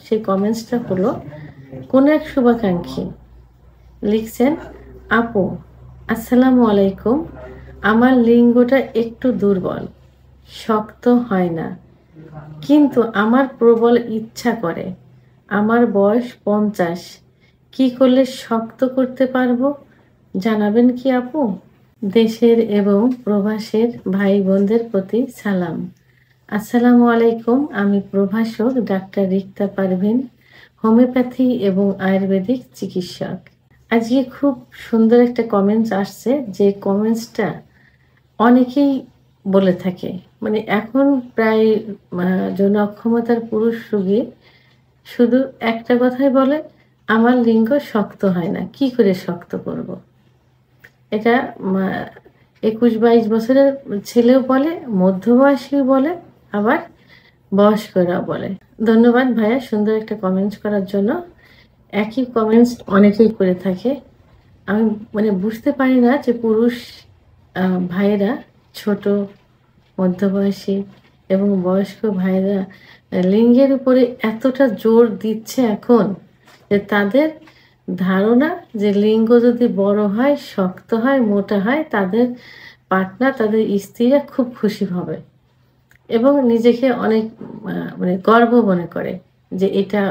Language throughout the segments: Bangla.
সেই কমেন্টসটা হলো কোন এক শুভাকাঙ্ক্ষী লিখছেন, আপু আসসালামু আলাইকুম, আমার লিঙ্গটা একটু দুর্বল, শক্ত হয় না, কিন্তু আমার প্রবল ইচ্ছা করে। আমার বয়স 50, কি করলে শক্ত করতে পারবো জানাবেন কি আপু? দেশের এবং প্রবাসের ভাই বোনদের প্রতি সালাম। আসসালামু আলাইকুম, আমি প্রভাষক ডাক্তার রিক্তা পারভিন, হোমিওপ্যাথি এবং আয়ুর্বেদিক চিকিৎসক। আজকে খুব সুন্দর একটা কমেন্টস আসছে, যে কমেন্টসটা অনেকেই বলে থাকে। মানে এখন প্রায় যৌন অক্ষমতার পুরুষ রোগী শুধু একটা কথাই বলে, আমার লিঙ্গ শক্ত হয় না, কি করে শক্ত করব। এটা 21-22 বছরের ছেলেও বলে, মধ্যবয়সীও বলে, আবার বয়স্করাও বলে। ধন্যবাদ ভাইয়া সুন্দর একটা কমেন্টস করার জন্য। একই কমেন্টস অনেকেই করে থাকে। আমি মানে বুঝতে পারি না যে পুরুষ ভাইয়েরা, ছোট, মধ্যবয়সী এবং বয়স্ক ভাইয়েরা লিঙ্গের উপরে এতটা জোর দিচ্ছে এখন, যে তাদের ধারণা যে লিঙ্গ যদি বড় হয়, শক্ত হয়, মোটা হয়, তাদের পার্টনার, তাদের স্ত্রীরা খুব খুশি হবে এবং নিজেকে অনেক মানে গর্ব মনে করে যে এটা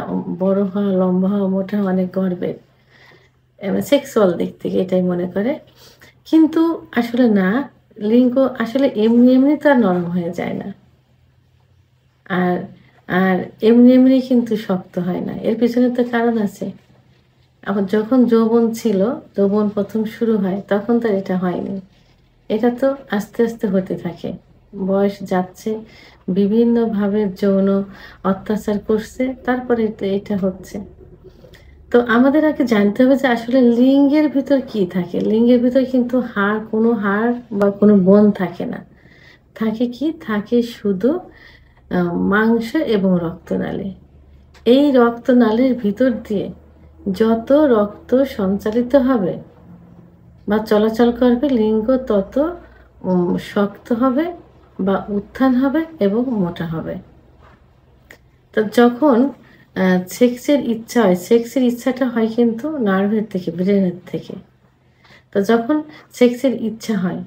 বড় হওয়া, লম্বা হওয়া, মোটা হওয়া অনেক গর্বের। সেক্সুয়াল দিক থেকে এটাই মনে করে। কিন্তু আসলে না, লিঙ্গ আসলে এমনি এমনি তো আর নরম হয়ে যায় না, আর আর এমনি এমনি কিন্তু শক্ত হয় না। এর পিছনে তো কারণ আছে। আবার যখন যৌবন ছিল, যৌবন প্রথম শুরু হয়, তখন তো এটা হয়নি। এটা তো আস্তে আস্তে হতে থাকে। বয়স যাচ্ছে, বিভিন্নভাবে যৌন অত্যাচার করছে, তারপরে এটা হচ্ছে। তো আমাদের আগে জানতে হবে যে আসলে লিঙ্গের ভিতর কি থাকে। লিঙ্গের ভিতর কিন্তু কোনো হাড় বা কোনো বোন থাকে না। থাকে কি? থাকে শুধু মাংস এবং রক্তনালী। এই রক্তনালীর ভিতর দিয়ে যত রক্ত সঞ্চালিত হবে বা চলাচল করবে, লিঙ্গ তত শক্ত হবে বা উত্থান হবে এবং মোটা হবে। তো যখন সেক্সের ইচ্ছা হয়, সেক্সের ইচ্ছাটা হয় কিন্তু নার্ভের থেকে, ব্রেনের থেকে। তো যখন সেক্সের ইচ্ছা হয়,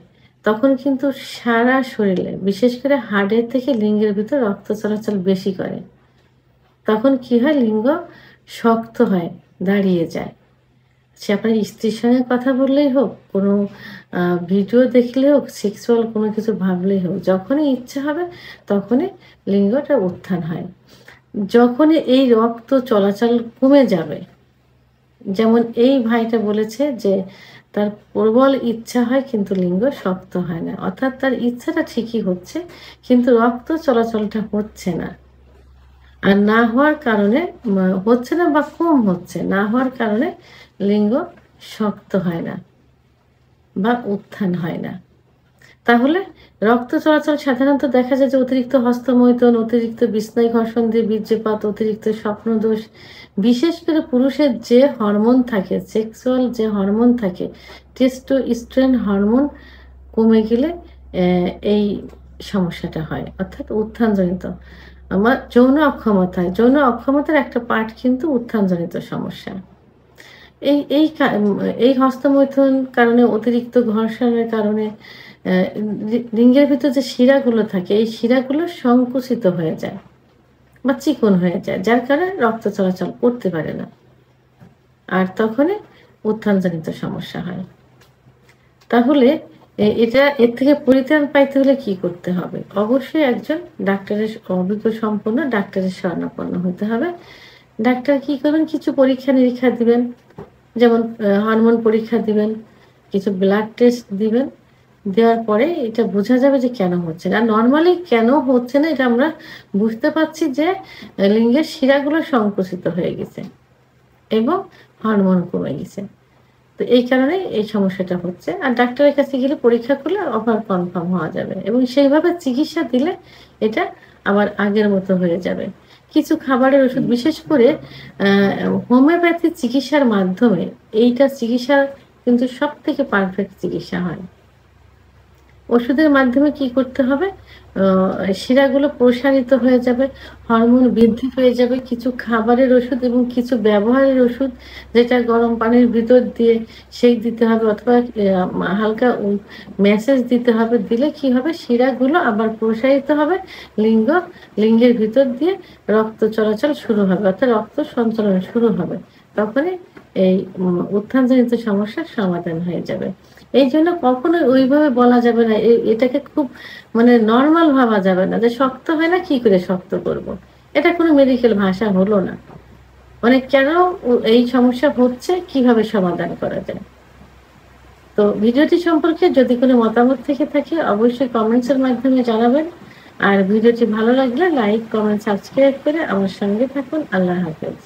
তখন কিন্তু সারা শরীরে, বিশেষ করে হাড়ের থেকে লিঙ্গের ভিতর রক্ত চলাচল বেশি করে। তখন কি হয়? লিঙ্গ শক্ত হয়, দাঁড়িয়ে যায়। সে আপনার স্ত্রীর সঙ্গে কথা বললেই হোক, কোনো ভিডিও দেখলে হোক, সেক্সুয়াল কোনো কিছু ভাবলেই হোক, যখনই ইচ্ছা হবে তখনই লিঙ্গটা উত্থান হয়। যখনই এই রক্ত চলাচল কমে যাবে, যেমন এই ভাইটা বলেছে যে তার প্রবল ইচ্ছা হয় কিন্তু লিঙ্গ শক্ত হয় না, অর্থাৎ তার ইচ্ছাটা ঠিকই হচ্ছে কিন্তু রক্ত চলাচলটা হচ্ছে না। আর না হওয়ার কারণে, হচ্ছে না বা কম হচ্ছে, না হওয়ার কারণে লিঙ্গ শক্ত হয় না বা উত্থান হয় না। তাহলে রক্ত চলাচল সাধারণত দেখা যায় যে অতিরিক্ত হস্তমৈথুন, অতিরিক্ত বিছনায় ঘর্ষণ দিয়ে বীর্যপাত, অতিরিক্ত স্বপ্নদোষ, বিশেষ করে পুরুষের যে হরমোন থাকে, সেক্সুয়াল যে হরমোন থাকে, টেস্টোস্টেরন হরমোন কমে গেলে এই সমস্যাটা হয়, অর্থাৎ উত্থানজনিত আমার যৌন অক্ষমতায়। যৌন অক্ষমতার একটা পার্ট কিন্তু উত্থানজনিত সমস্যা। এই এই এই হস্তমৈথুন কারণে, অতিরিক্ত ঘর্ষণের কারণে লিঙ্গের ভিতর যে শিরাগুলো থাকে, এই শিরাগুলো সংকুচিত হয়ে যায় বা চিকন হয়ে যায়, যার কারণে রক্ত চলাচল করতে পারে না, আর তখনই উত্থানজনিত সমস্যা হয়। তাহলে এর থেকে পরিত্রাণ পাইতে হলে কি করতে হবে? অবশ্যই একজন ডাক্তারের, অভিজ্ঞ সম্পন্ন ডাক্তারের শরণাপন্ন হতে হবে। ডাক্তার কি করবেন? কিছু পরীক্ষা নিরীক্ষা দিবেন, যেমন হরমোন পরীক্ষা দিবেন, কিছু ব্লাড টেস্ট দিবেন। দেওয়ার পরে এটা বোঝা যাবে যে কেন হচ্ছে না। নর্মালি কেন হচ্ছে না এটা আমরা বুঝতে পারছি যে লিঙ্গের শিরাগুলো সংকুচিত হয়ে গেছে এবং হরমোন কমে গেছে। তো এই কারণে এই সমস্যাটা হচ্ছে। আর ডাক্তারের কাছে গেলে পরীক্ষা করলে আবার কনফার্ম হওয়া যাবে এবং সেইভাবে চিকিৎসা দিলে এটা আবার আগের মতো হয়ে যাবে। কিছু খাবারের ওষুধ, বিশেষ করে হোমিওপ্যাথি চিকিৎসার মাধ্যমে এইটা চিকিৎসা কিন্তু সবথেকে পারফেক্ট চিকিৎসা হয়। ওষুধের মাধ্যমে কি করতে হবে? শিরাগুলো প্রসারিত হয়ে যাবে, হরমোন বৃদ্ধি পেয়ে যাবে। কিছু খাবারের ওষুধ এবং কিছু ব্যবহারের ওষুধ, যেটা গরম পানির ভিতর দিয়ে সেঁক দিতে হবে অথবা হালকা ম্যাসাজ দিতে হবে। দিলে কি হবে? শিরাগুলো আবার প্রসারিত হবে, লিঙ্গের ভিতর দিয়ে রক্ত চলাচল শুরু হবে, অর্থাৎ রক্ত সঞ্চালন শুরু হবে। তখনই এই উত্থানজনিত সমস্যার সমাধান হয়ে যাবে। এইজন্য কখনোই ওইভাবে বলা যাবে না, এটাকে খুব মানে নরমাল ভাবা যাবে না যে শক্ত হয় না, কি করে শক্ত করব। এটা কোনো মেডিকেল ভাষা হলো না। মানে কেন এই সমস্যা হচ্ছে, কিভাবে সমাধান করা যায়। তো ভিডিওটি সম্পর্কে যদি কোনো মতামত থেকে থাকে অবশ্যই কমেন্টসের মাধ্যমে জানাবেন। আর ভিডিওটি ভালো লাগলে লাইক, কমেন্ট, সাবস্ক্রাইব করে আমার সঙ্গে থাকুন। আল্লাহ হাফেজ।